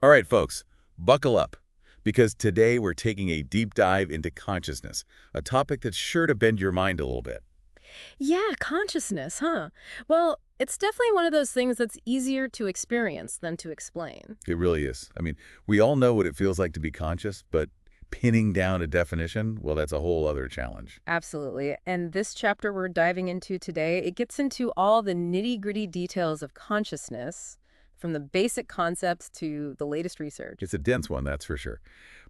All right, folks, buckle up, because today we're taking a deep dive into consciousness, a topic that's sure to bend your mind a little bit. Yeah, consciousness, huh? Well, it's definitely one of those things that's easier to experience than to explain. It really is. I mean, we all know what it feels like to be conscious, but pinning down a definition, well, that's a whole other challenge. Absolutely. And this chapter we're diving into today, it gets into all the nitty-gritty details of consciousness, from the basic concepts to the latest research. It's a dense one, that's for sure.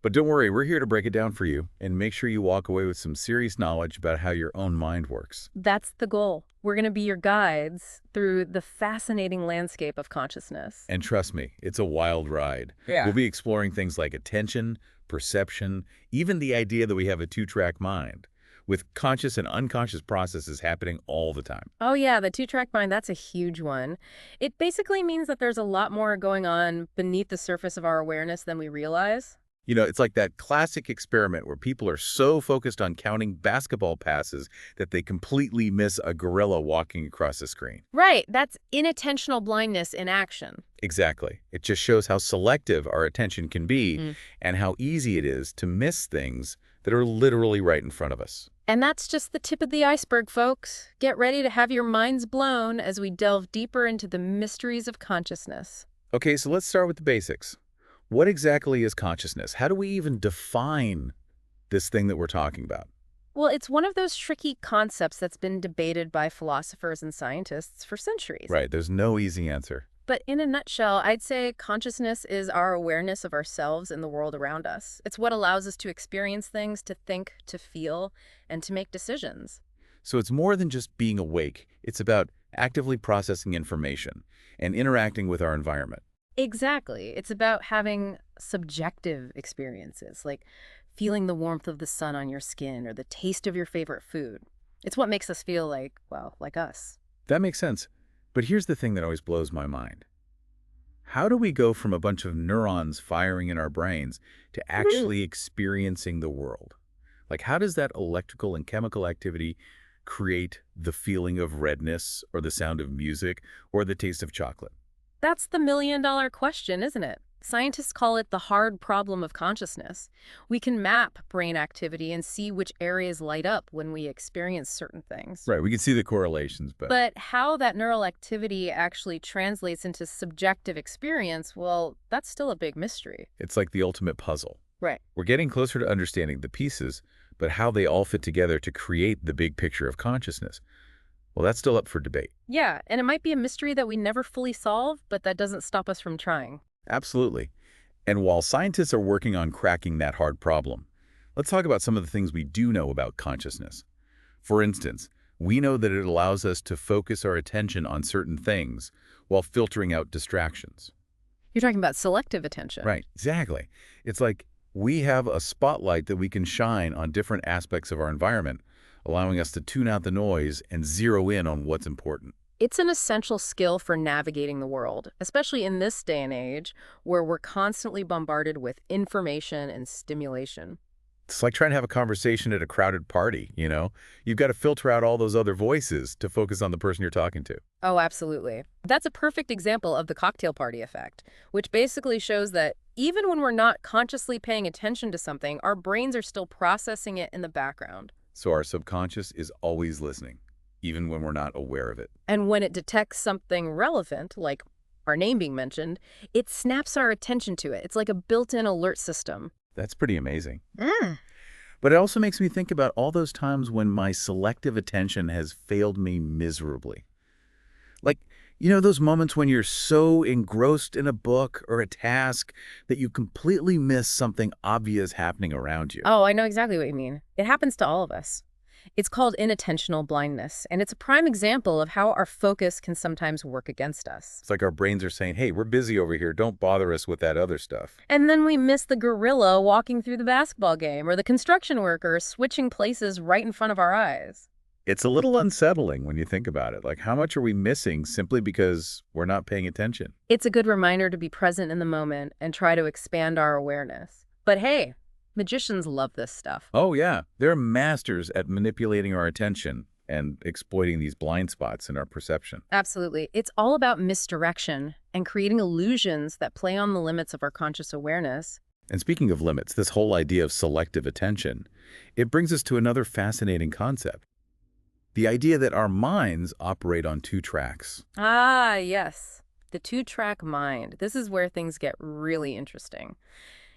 But don't worry, we're here to break it down for you and make sure you walk away with some serious knowledge about how your own mind works. That's the goal. We're going to be your guides through the fascinating landscape of consciousness. And trust me, it's a wild ride. We'll Yeah. be exploring things like attention, perception, even the idea that we have a two-track mind, with conscious and unconscious processes happening all the time. Oh yeah, the two-track mind, that's a huge one. It basically means that there's a lot more going on beneath the surface of our awareness than we realize. You know, it's like that classic experiment where people are so focused on counting basketball passes that they completely miss a gorilla walking across the screen. Right, that's inattentional blindness in action. Exactly. It just shows how selective our attention can be Mm. and how easy it is to miss things that are literally right in front of us. And that's just the tip of the iceberg, folks. Get ready to have your minds blown as we delve deeper into the mysteries of consciousness. Okay, so let's start with the basics. What exactly is consciousness? How do we even define this thing that we're talking about? Well, it's one of those tricky concepts that's been debated by philosophers and scientists for centuries. Right, there's no easy answer. But in a nutshell, I'd say consciousness is our awareness of ourselves and the world around us. It's what allows us to experience things, to think, to feel, and to make decisions. So it's more than just being awake. It's about actively processing information and interacting with our environment. Exactly. It's about having subjective experiences, like feeling the warmth of the sun on your skin or the taste of your favorite food. It's what makes us feel like, well, like us. That makes sense. But here's the thing that always blows my mind. How do we go from a bunch of neurons firing in our brains to actually experiencing the world? Like, how does that electrical and chemical activity create the feeling of redness or the sound of music or the taste of chocolate? That's the million-dollar question, isn't it? Scientists call it the hard problem of consciousness. We can map brain activity and see which areas light up when we experience certain things. Right, we can see the correlations, but But how that neural activity actually translates into subjective experience, well, that's still a big mystery. it's like the ultimate puzzle. Right. We're getting closer to understanding the pieces, but how they all fit together to create the big picture of consciousness, well, that's still up for debate. Yeah, and it might be a mystery that we never fully solve, but that doesn't stop us from trying. Absolutely. And while scientists are working on cracking that hard problem, let's talk about some of the things we do know about consciousness. For instance, we know that it allows us to focus our attention on certain things while filtering out distractions. You're talking about selective attention. Right, exactly. It's like we have a spotlight that we can shine on different aspects of our environment, allowing us to tune out the noise and zero in on what's important. It's an essential skill for navigating the world, especially in this day and age where we're constantly bombarded with information and stimulation. It's like trying to have a conversation at a crowded party, you know? You've got to filter out all those other voices to focus on the person you're talking to. Oh, absolutely. That's a perfect example of the cocktail party effect, which basically shows that even when we're not consciously paying attention to something, our brains are still processing it in the background. So our subconscious is always listening, even when we're not aware of it. And when it detects something relevant, like our name being mentioned, it snaps our attention to it. It's like a built-in alert system. That's pretty amazing. Mm. But it also makes me think about all those times when my selective attention has failed me miserably. Like, you know, those moments when you're so engrossed in a book or a task that you completely miss something obvious happening around you. Oh, I know exactly what you mean. It happens to all of us. It's called inattentional blindness, and it's a prime example of how our focus can sometimes work against us. It's like our brains are saying, hey, we're busy over here. Don't bother us with that other stuff. And then we miss the gorilla walking through the basketball game or the construction worker switching places right in front of our eyes. It's a little unsettling when you think about it. Like, how much are we missing simply because we're not paying attention? It's a good reminder to be present in the moment and try to expand our awareness. But hey, magicians love this stuff. Oh, yeah. They're masters at manipulating our attention, and exploiting these blind spots in our perception. Absolutely. It's all about misdirection and creating illusions that play on the limits of our conscious awareness. And speaking of limits, this whole idea of selective attention, it brings us to another fascinating concept. The idea that our minds operate on two tracks. Ah, yes. The two-track mind. This is where things get really interesting.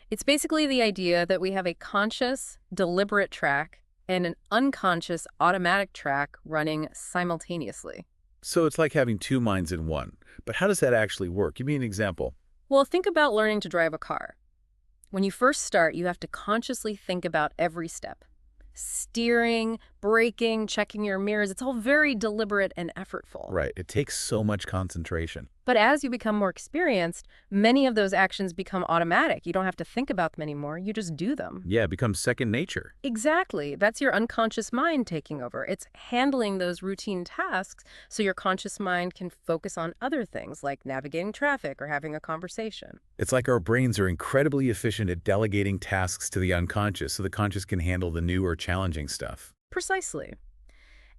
It's basically the idea that we have a conscious, deliberate track and an unconscious, automatic track running simultaneously. So it's like having two minds in one. But how does that actually work? Give me an example. Well, think about learning to drive a car. When you first start, you have to consciously think about every step. Steering, braking, checking your mirrors, it's all very deliberate and effortful. Right. It takes so much concentration. But as you become more experienced, many of those actions become automatic. You don't have to think about them anymore, you just do them. Yeah, it becomes second nature. Exactly. That's your unconscious mind taking over. It's handling those routine tasks so your conscious mind can focus on other things like navigating traffic or having a conversation. It's like our brains are incredibly efficient at delegating tasks to the unconscious so the conscious can handle the new or challenging stuff. Precisely.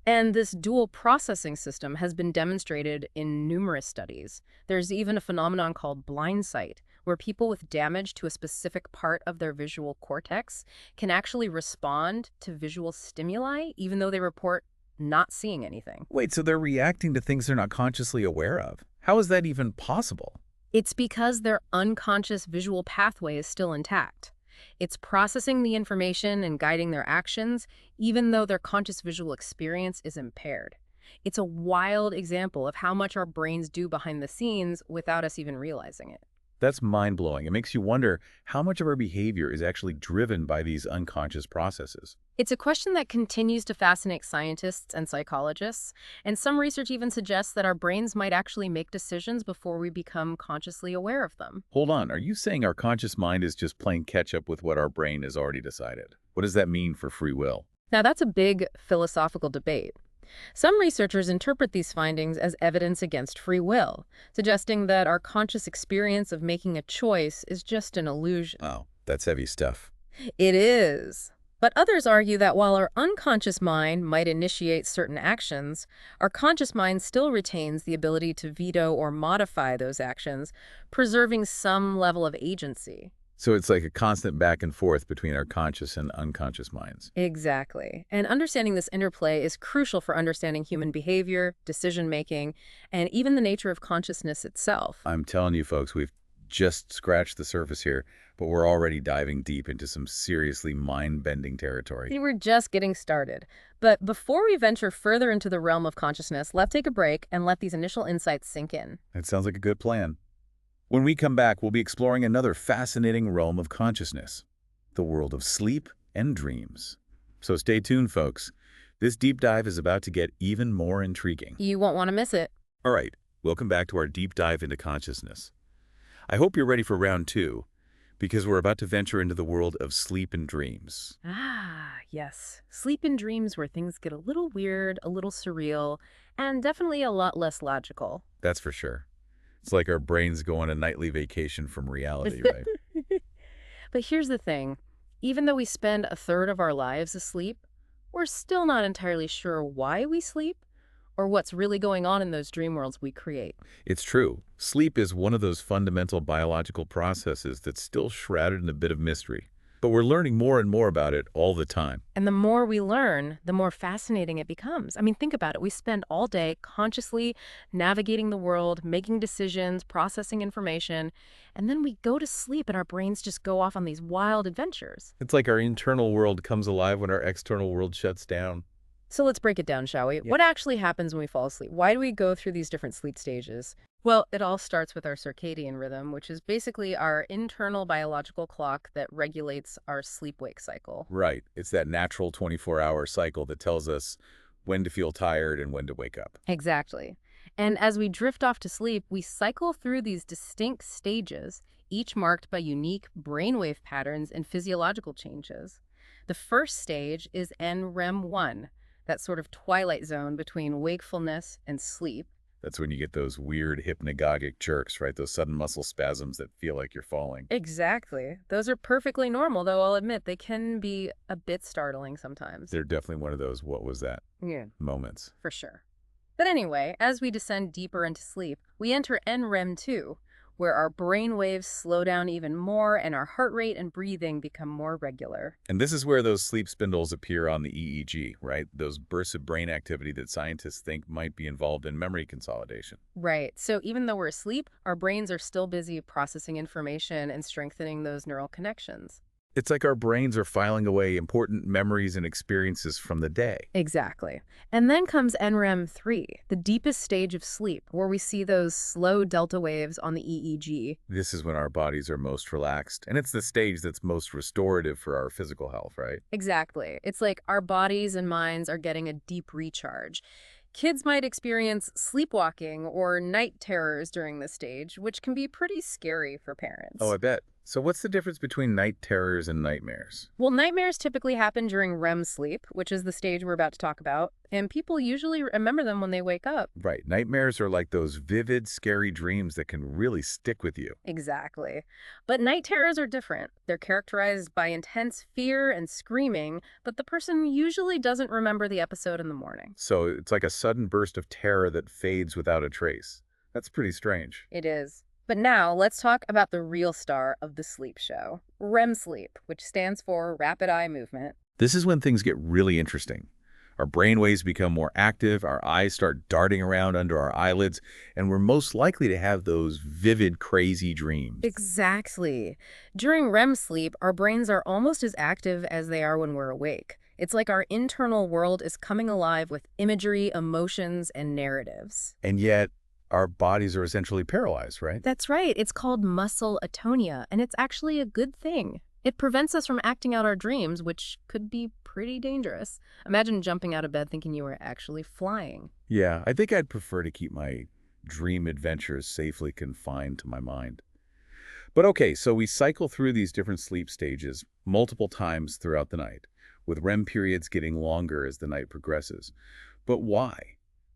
And this dual processing system has been demonstrated in numerous studies. There's even a phenomenon called blind sight, where people with damage to a specific part of their visual cortex can actually respond to visual stimuli, even though they report not seeing anything. Wait, so they're reacting to things they're not consciously aware of? How is that even possible? It's because their unconscious visual pathway is still intact. It's processing the information and guiding their actions, even though their conscious visual experience is impaired. It's a wild example of how much our brains do behind the scenes without us even realizing it. That's mind-blowing. It makes you wonder how much of our behavior is actually driven by these unconscious processes. It's a question that continues to fascinate scientists and psychologists, and some research even suggests that our brains might actually make decisions before we become consciously aware of them. Hold on, are you saying our conscious mind is just playing catch-up with what our brain has already decided? What does that mean for free will? Now, that's a big philosophical debate. Some researchers interpret these findings as evidence against free will, suggesting that our conscious experience of making a choice is just an illusion. Oh, that's heavy stuff. It is. But others argue that while our unconscious mind might initiate certain actions, our conscious mind still retains the ability to veto or modify those actions, preserving some level of agency. So it's like a constant back and forth between our conscious and unconscious minds. Exactly. And understanding this interplay is crucial for understanding human behavior, decision-making, and even the nature of consciousness itself. I'm telling you, folks, we've just scratched the surface here, but we're already diving deep into some seriously mind-bending territory. We're just getting started. But before we venture further into the realm of consciousness, let's take a break and let these initial insights sink in. That sounds like a good plan. When we come back, we'll be exploring another fascinating realm of consciousness, the world of sleep and dreams. So stay tuned, folks. This deep dive is about to get even more intriguing. You won't want to miss it. All right, welcome back to our deep dive into consciousness. I hope you're ready for round two, because we're about to venture into the world of sleep and dreams. Ah, yes. Sleep and dreams where things get a little weird, a little surreal, and definitely a lot less logical. That's for sure. It's like our brains go on a nightly vacation from reality, right? But here's the thing. Even though we spend a third of our lives asleep, we're still not entirely sure why we sleep or what's really going on in those dream worlds we create. It's true. Sleep is one of those fundamental biological processes that's still shrouded in a bit of mystery. But we're learning more and more about it all the time. And the more we learn, the more fascinating it becomes. I mean, think about it. We spend all day consciously navigating the world, making decisions, processing information, and then we go to sleep and our brains just go off on these wild adventures. It's like our internal world comes alive when our external world shuts down. So let's break it down, shall we? Yeah. What actually happens when we fall asleep? Why do we go through these different sleep stages? Well, it all starts with our circadian rhythm, which is basically our internal biological clock that regulates our sleep-wake cycle. Right. It's that natural 24-hour cycle that tells us when to feel tired and when to wake up. Exactly. And as we drift off to sleep, we cycle through these distinct stages, each marked by unique brainwave patterns and physiological changes. The first stage is NREM1, that sort of twilight zone between wakefulness and sleep. That's when you get those weird hypnagogic jerks, right? Those sudden muscle spasms that feel like you're falling. Exactly. Those are perfectly normal, though I'll admit they can be a bit startling sometimes. They're definitely one of those, what was that Yeah, moments. for sure. But anyway, as we descend deeper into sleep, we enter NREM 2, where our brain waves slow down even more and our heart rate and breathing become more regular. And this is where those sleep spindles appear on the EEG, right? Those bursts of brain activity that scientists think might be involved in memory consolidation. Right. So even though we're asleep, our brains are still busy processing information and strengthening those neural connections. It's like our brains are filing away important memories and experiences from the day. Exactly. And then comes NREM 3, the deepest stage of sleep, where we see those slow delta waves on the EEG. This is when our bodies are most relaxed, and it's the stage that's most restorative for our physical health, right? Exactly. It's like our bodies and minds are getting a deep recharge. Kids might experience sleepwalking or night terrors during this stage, which can be pretty scary for Oh, parents. I bet. So what's the difference between night terrors and nightmares? Well, nightmares typically happen during REM sleep, which is the stage we're about to talk about, and people usually remember them when they wake up. Right. Nightmares are like those vivid, scary dreams that can really stick with you. Exactly. But night terrors are different. They're characterized by intense fear and screaming, but the person usually doesn't remember the episode in the morning. So it's like a sudden burst of terror that fades without a trace. That's pretty strange. It is. But now let's talk about the real star of the sleep show, REM sleep, which stands for rapid eye movement. This is when things get really interesting. Our brain waves become more active, our eyes start darting around under our eyelids, and we're most likely to have those vivid, crazy dreams. Exactly. During REM sleep, our brains are almost as active as they are when we're awake. It's like our internal world is coming alive with imagery, emotions, and narratives. And yet, our bodies are essentially paralyzed, right? That's right. It's called muscle atonia, and it's actually a good thing. It prevents us from acting out our dreams, which could be pretty dangerous. Imagine jumping out of bed thinking you were actually flying. Yeah, I think I'd prefer to keep my dream adventures safely confined to my mind. But okay, so we cycle through these different sleep stages multiple times throughout the night, with REM periods getting longer as the night progresses. But why?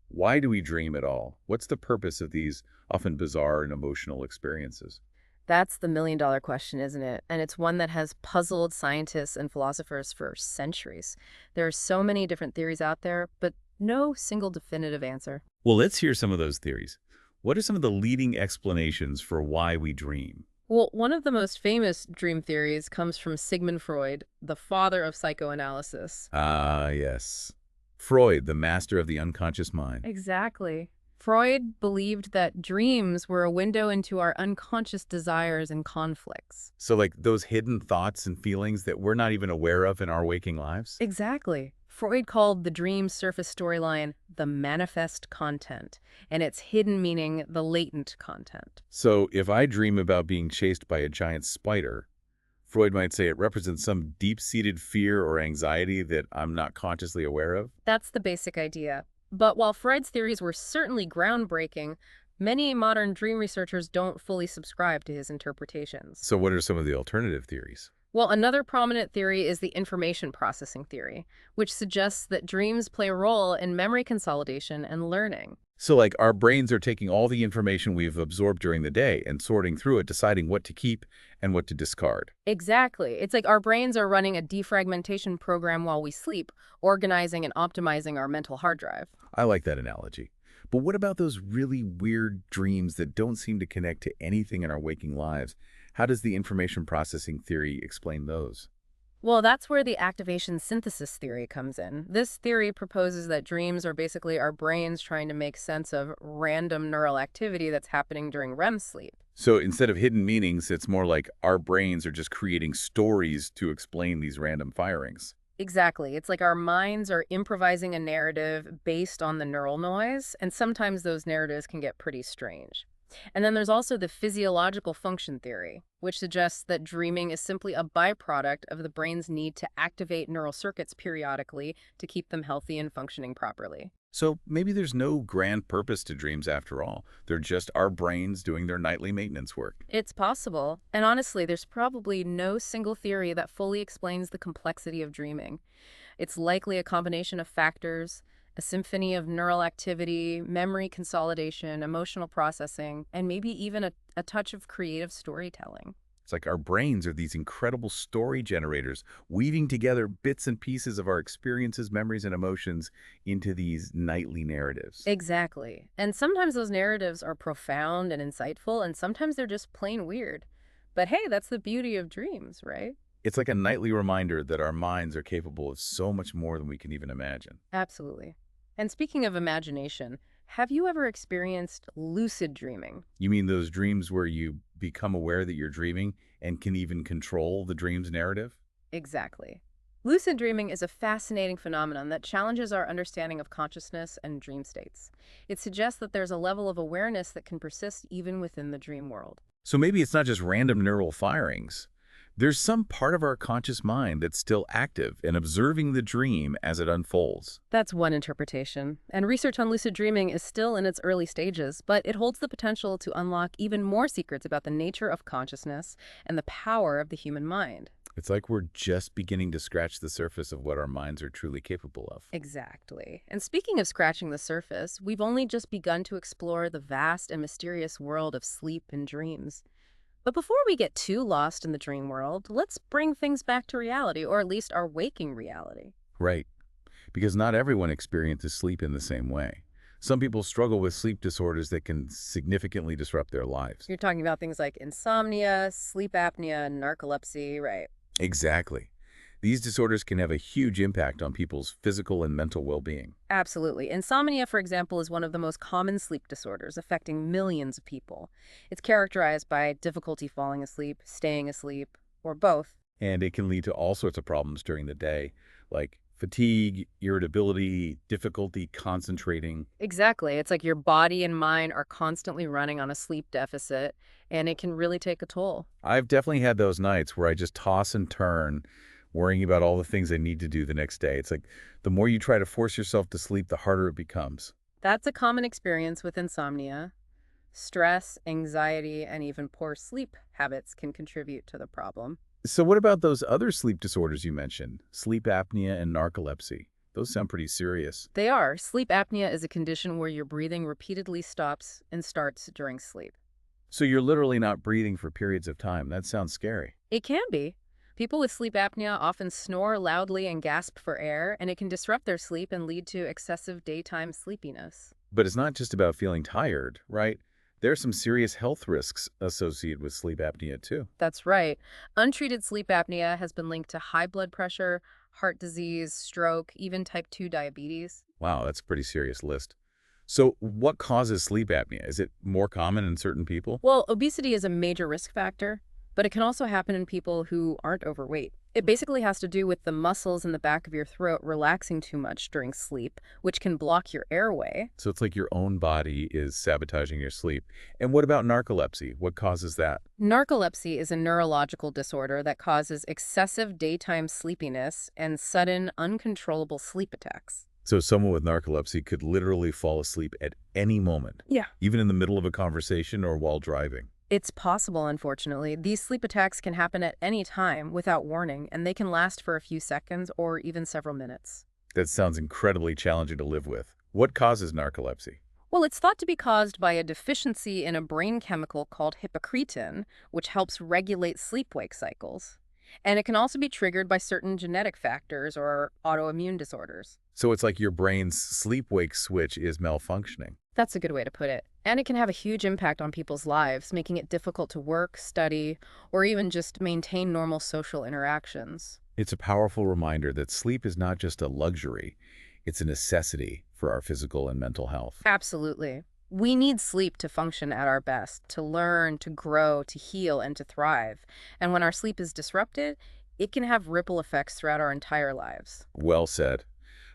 Why do we dream at all? What's the purpose of these often bizarre and emotional experiences? That's the million-dollar question, isn't it? And it's one that has puzzled scientists and philosophers for centuries. There are so many different theories out there, but no single definitive answer. Well, let's hear some of those theories. What are some of the leading explanations for why we dream? Well, one of the most famous dream theories comes from Sigmund Freud, the father of psychoanalysis. Ah, yes. Freud, the master of the unconscious mind. Exactly. Freud believed that dreams were a window into our unconscious desires and conflicts. So like those hidden thoughts and feelings that we're not even aware of in our waking lives? Exactly. Freud called the dream surface storyline the manifest content, and its hidden meaning the latent content. So if I dream about being chased by a giant spider, Freud might say it represents some deep-seated fear or anxiety that I'm not consciously aware of. That's the basic idea. But while Freud's theories were certainly groundbreaking, many modern dream researchers don't fully subscribe to his interpretations. So what are some of the alternative theories? Well, another prominent theory is the information processing theory, which suggests that dreams play a role in memory consolidation and learning. So like our brains are taking all the information we've absorbed during the day and sorting through it, deciding what to keep and what to discard. Exactly. It's like our brains are running a defragmentation program while we sleep, organizing and optimizing our mental hard drive. I like that analogy. But what about those really weird dreams that don't seem to connect to anything in our waking lives? How does the information processing theory explain those? Well, that's where the activation synthesis theory comes in. This theory proposes that dreams are basically our brains trying to make sense of random neural activity that's happening during REM sleep. So instead of hidden meanings, it's more like our brains are just creating stories to explain these random firings. Exactly. It's like our minds are improvising a narrative based on the neural noise, and sometimes those narratives can get pretty strange. And then there's also the physiological function theory, which suggests that dreaming is simply a byproduct of the brain's need to activate neural circuits periodically to keep them healthy and functioning properly. So maybe there's no grand purpose to dreams after all. They're just our brains doing their nightly maintenance work. It's possible, and honestly, there's probably no single theory that fully explains the complexity of dreaming. It's likely a combination of factors, a symphony of neural activity, memory consolidation, emotional processing, and maybe even a touch of creative storytelling. It's like our brains are these incredible story generators, weaving together bits and pieces of our experiences, memories, and emotions into these nightly narratives. Exactly. And sometimes those narratives are profound and insightful, and sometimes they're just plain weird. But hey, that's the beauty of dreams, right? It's like a nightly reminder that our minds are capable of so much more than we can even imagine. Absolutely. And speaking of imagination, have you ever experienced lucid dreaming? You mean those dreams where you become aware that you're dreaming and can even control the dream's narrative? Exactly. Lucid dreaming is a fascinating phenomenon that challenges our understanding of consciousness and dream states. It suggests that there's a level of awareness that can persist even within the dream world. So maybe it's not just random neural firings. There's some part of our conscious mind that's still active and observing the dream as it unfolds. That's one interpretation, and research on lucid dreaming is still in its early stages, but it holds the potential to unlock even more secrets about the nature of consciousness and the power of the human mind. It's like we're just beginning to scratch the surface of what our minds are truly capable of. Exactly. And speaking of scratching the surface, we've only just begun to explore the vast and mysterious world of sleep and dreams. But before we get too lost in the dream world, let's bring things back to reality, or at least our waking reality. Right. Because not everyone experiences sleep in the same way. Some people struggle with sleep disorders that can significantly disrupt their lives. You're talking about things like insomnia, sleep apnea, narcolepsy, right? Exactly. These disorders can have a huge impact on people's physical and mental well-being. Absolutely. Insomnia, for example, is one of the most common sleep disorders affecting millions of people. It's characterized by difficulty falling asleep, staying asleep, or both. And it can lead to all sorts of problems during the day, like fatigue, irritability, difficulty concentrating. Exactly. It's like your body and mind are constantly running on a sleep deficit, and it can really take a toll. I've definitely had those nights where I just toss and turn, worrying about all the things I need to do the next day. It's like the more you try to force yourself to sleep, the harder it becomes. That's a common experience with insomnia. Stress, anxiety, and even poor sleep habits can contribute to the problem. So what about those other sleep disorders you mentioned? Sleep apnea and narcolepsy. Those sound pretty serious. They are. Sleep apnea is a condition where your breathing repeatedly stops and starts during sleep. So you're literally not breathing for periods of time. That sounds scary. It can be. People with sleep apnea often snore loudly and gasp for air, and it can disrupt their sleep and lead to excessive daytime sleepiness. But it's not just about feeling tired, right? There are some serious health risks associated with sleep apnea too. That's right. Untreated sleep apnea has been linked to high blood pressure, heart disease, stroke, even type 2 diabetes. Wow, that's a pretty serious list. So what causes sleep apnea? Is it more common in certain people? Well, obesity is a major risk factor, but it can also happen in people who aren't overweight. It basically has to do with the muscles in the back of your throat relaxing too much during sleep, which can block your airway. So it's like your own body is sabotaging your sleep. And what about narcolepsy? What causes that? Narcolepsy is a neurological disorder that causes excessive daytime sleepiness and sudden, uncontrollable sleep attacks. So someone with narcolepsy could literally fall asleep at any moment, Yeah. even in the middle of a conversation or while driving. It's possible, unfortunately. These sleep attacks can happen at any time without warning, and they can last for a few seconds or even several minutes. That sounds incredibly challenging to live with. What causes narcolepsy? Well, it's thought to be caused by a deficiency in a brain chemical called hypocretin, which helps regulate sleep-wake cycles. And it can also be triggered by certain genetic factors or autoimmune disorders. So it's like your brain's sleep-wake switch is malfunctioning. That's a good way to put it. And it can have a huge impact on people's lives, making it difficult to work, study, or even just maintain normal social interactions. It's a powerful reminder that sleep is not just a luxury, it's a necessity for our physical and mental health. Absolutely. We need sleep to function at our best, to learn, to grow, to heal, and to thrive. And when our sleep is disrupted, it can have ripple effects throughout our entire lives. Well said.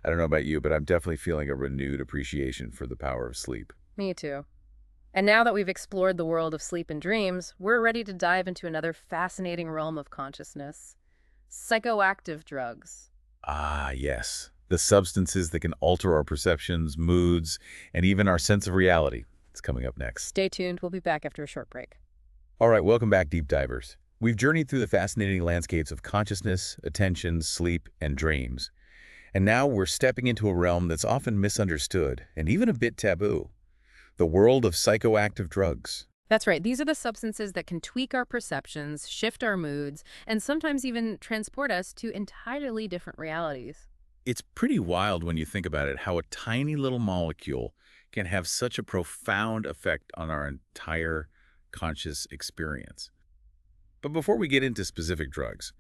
I don't know about you, but I'm definitely feeling a renewed appreciation for the power of sleep. Me too. And now that we've explored the world of sleep and dreams, we're ready to dive into another fascinating realm of consciousness: psychoactive drugs. Ah, yes. The substances that can alter our perceptions, moods, and even our sense of reality. It's coming up next. Stay tuned. We'll be back after a short break. All right, welcome back, Deep Divers. We've journeyed through the fascinating landscapes of consciousness, attention, sleep, and dreams. And now we're stepping into a realm that's often misunderstood and even a bit taboo: the world of psychoactive drugs. That's right. These are the substances that can tweak our perceptions, shift our moods, and sometimes even transport us to entirely different realities. It's pretty wild when you think about it, how a tiny little molecule can have such a profound effect on our entire conscious experience. But before we get into specific drugs,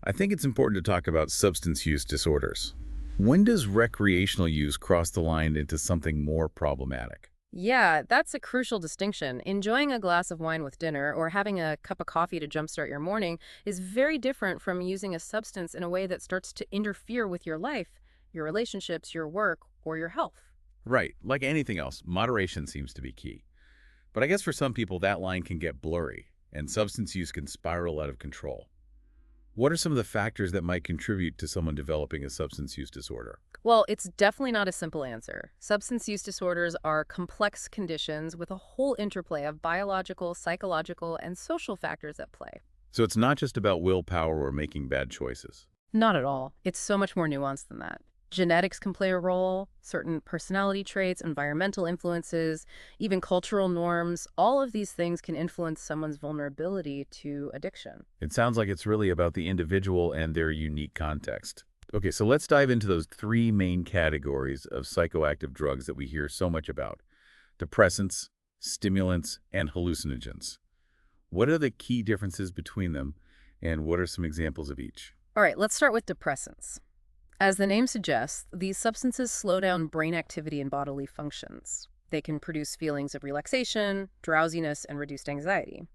I think it's important to talk about substance use disorders. When does recreational use cross the line into something more problematic? Yeah, that's a crucial distinction. Enjoying a glass of wine with dinner or having a cup of coffee to jumpstart your morning is very different from using a substance in a way that starts to interfere with your life, your relationships, your work, or your health. Right, like anything else, moderation seems to be key. But I guess for some people that line can get blurry, and substance use can spiral out of control. What are some of the factors that might contribute to someone developing a substance use disorder? Well, it's definitely not a simple answer. Substance use disorders are complex conditions with a whole interplay of biological, psychological, and social factors at play. So it's not just about willpower or making bad choices. Not at all. It's so much more nuanced than that. Genetics can play a role, certain personality traits, environmental influences, even cultural norms. All of these things can influence someone's vulnerability to addiction. It sounds like it's really about the individual and their unique context. Okay, so let's dive into those three main categories of psychoactive drugs that we hear so much about: depressants, stimulants, and hallucinogens. What are the key differences between them, and what are some examples of each? All right, let's start with depressants. As the name suggests, these substances slow down brain activity and bodily functions. They can produce feelings of relaxation, drowsiness, and reduced anxiety.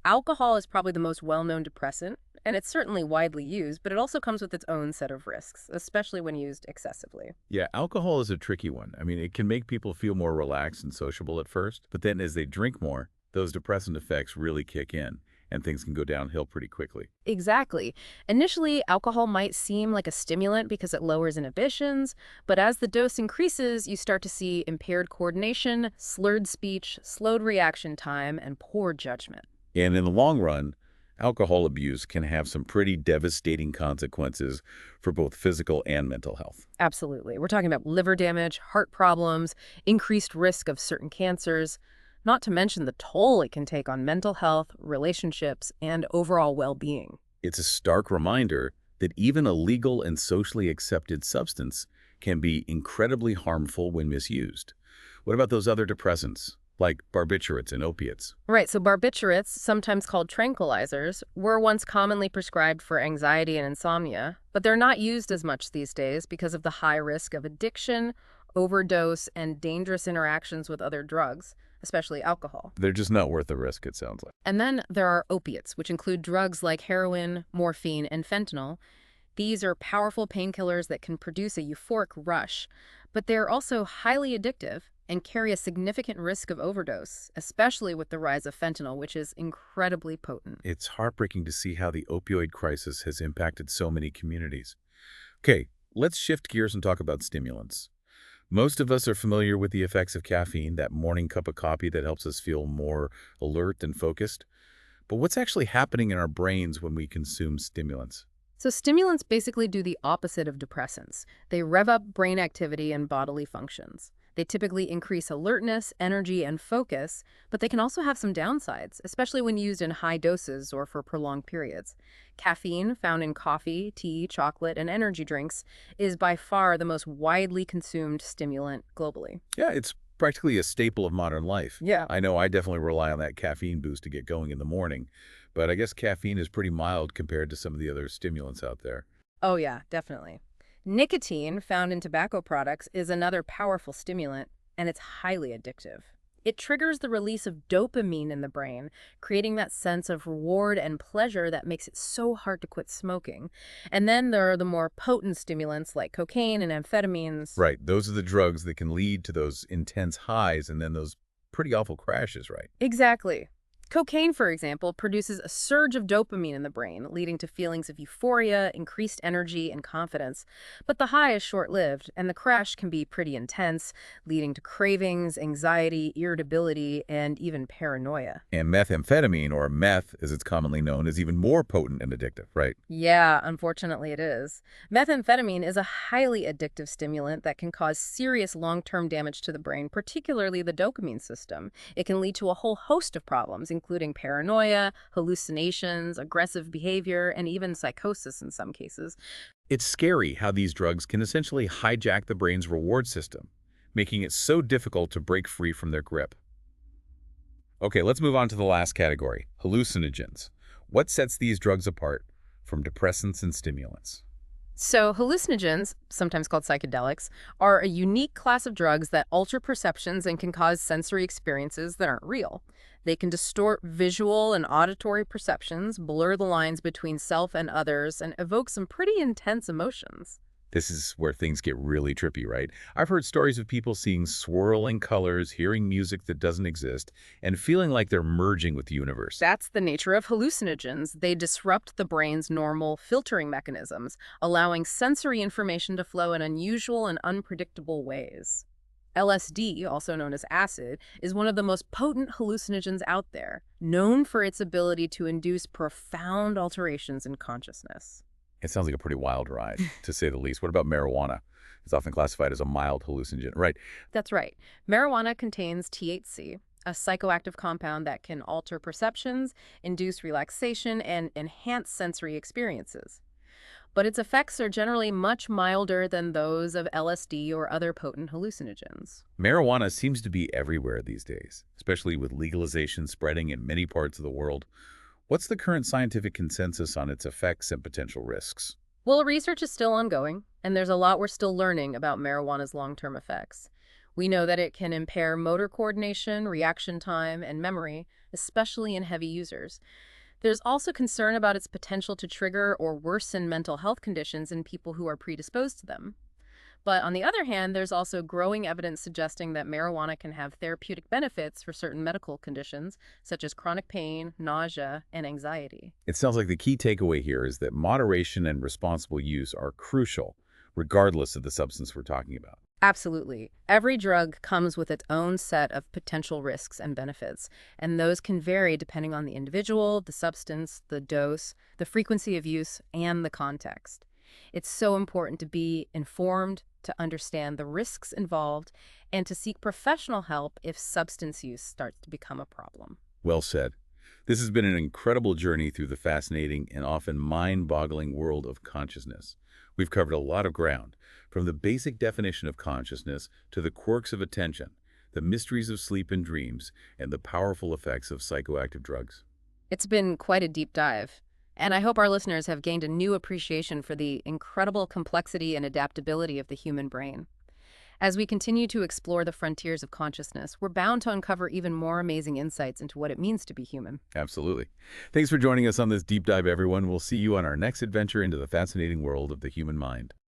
Alcohol is probably the most well-known depressant, and it's certainly widely used, but it also comes with its own set of risks, especially when used excessively. Yeah, alcohol is a tricky one. I mean, it can make people feel more relaxed and sociable at first, but then as they drink more, those depressant effects really kick in, and things can go downhill pretty quickly. Exactly. Initially, alcohol might seem like a stimulant because it lowers inhibitions, but as the dose increases, you start to see impaired coordination, slurred speech, slowed reaction time, and poor judgment. And in the long run, alcohol abuse can have some pretty devastating consequences for both physical and mental health. Absolutely. We're talking about liver damage, heart problems, increased risk of certain cancers, not to mention the toll it can take on mental health, relationships, and overall well-being. It's a stark reminder that even a legal and socially accepted substance can be incredibly harmful when misused. What about those other depressants, like barbiturates and opiates? Right, so barbiturates, sometimes called tranquilizers, were once commonly prescribed for anxiety and insomnia, but they're not used as much these days because of the high risk of addiction, overdose, and dangerous interactions with other drugs, especially alcohol. They're just not worth the risk, it sounds like. And then there are opiates, which include drugs like heroin, morphine, and fentanyl. These are powerful painkillers that can produce a euphoric rush, but they're also highly addictive and carry a significant risk of overdose, especially with the rise of fentanyl, which is incredibly potent. It's heartbreaking to see how the opioid crisis has impacted so many communities. Okay, let's shift gears and talk about stimulants. Most of us are familiar with the effects of caffeine, that morning cup of coffee that helps us feel more alert and focused. But what's actually happening in our brains when we consume stimulants? So stimulants basically do the opposite of depressants. They rev up brain activity and bodily functions. They typically increase alertness, energy, and focus, but they can also have some downsides, especially when used in high doses or for prolonged periods. Caffeine, found in coffee, tea, chocolate, and energy drinks, is by far the most widely consumed stimulant globally. Yeah, it's practically a staple of modern life. Yeah. I know I definitely rely on that caffeine boost to get going in the morning, but I guess caffeine is pretty mild compared to some of the other stimulants out there. Oh yeah, definitely. Nicotine, found in tobacco products, is another powerful stimulant, and it's highly addictive. It triggers the release of dopamine in the brain, creating that sense of reward and pleasure that makes it so hard to quit smoking. And then there are the more potent stimulants like cocaine and amphetamines. Right, those are the drugs that can lead to those intense highs and then those pretty awful crashes, right? Exactly. Cocaine, for example, produces a surge of dopamine in the brain, leading to feelings of euphoria, increased energy, and confidence. But the high is short-lived, and the crash can be pretty intense, leading to cravings, anxiety, irritability, and even paranoia. And methamphetamine, or meth as it's commonly known, is even more potent and addictive, right? Yeah, unfortunately it is. Methamphetamine is a highly addictive stimulant that can cause serious long-term damage to the brain, particularly the dopamine system. It can lead to a whole host of problems, including paranoia, hallucinations, aggressive behavior, and even psychosis in some cases. It's scary how these drugs can essentially hijack the brain's reward system, making it so difficult to break free from their grip. Okay, let's move on to the last category, hallucinogens. What sets these drugs apart from depressants and stimulants? So, hallucinogens, sometimes called psychedelics, are a unique class of drugs that alter perceptions and can cause sensory experiences that aren't real. They can distort visual and auditory perceptions, blur the lines between self and others, and evoke some pretty intense emotions. This is where things get really trippy, right? I've heard stories of people seeing swirling colors, hearing music that doesn't exist, and feeling like they're merging with the universe. That's the nature of hallucinogens. They disrupt the brain's normal filtering mechanisms, allowing sensory information to flow in unusual and unpredictable ways. LSD, also known as acid, is one of the most potent hallucinogens out there, known for its ability to induce profound alterations in consciousness. It sounds like a pretty wild ride, to say the least. What about marijuana? It's often classified as a mild hallucinogen, right? That's right. Marijuana contains THC, a psychoactive compound that can alter perceptions, induce relaxation, and enhance sensory experiences. But its effects are generally much milder than those of LSD or other potent hallucinogens. Marijuana seems to be everywhere these days, especially with legalization spreading in many parts of the world. What's the current scientific consensus on its effects and potential risks? Well, research is still ongoing, and there's a lot we're still learning about marijuana's long-term effects. We know that it can impair motor coordination, reaction time, and memory, especially in heavy users. There's also concern about its potential to trigger or worsen mental health conditions in people who are predisposed to them. But on the other hand, there's also growing evidence suggesting that marijuana can have therapeutic benefits for certain medical conditions, such as chronic pain, nausea, and anxiety. It sounds like the key takeaway here is that moderation and responsible use are crucial, regardless of the substance we're talking about. Absolutely. Every drug comes with its own set of potential risks and benefits, and those can vary depending on the individual, the substance, the dose, the frequency of use, and the context. It's so important to be informed, to understand the risks involved, and to seek professional help if substance use starts to become a problem. Well said. This has been an incredible journey through the fascinating and often mind-boggling world of consciousness. We've covered a lot of ground, from the basic definition of consciousness to the quirks of attention, the mysteries of sleep and dreams, and the powerful effects of psychoactive drugs. It's been quite a deep dive, and I hope our listeners have gained a new appreciation for the incredible complexity and adaptability of the human brain. As we continue to explore the frontiers of consciousness, we're bound to uncover even more amazing insights into what it means to be human. Absolutely. Thanks for joining us on this deep dive, everyone. We'll see you on our next adventure into the fascinating world of the human mind.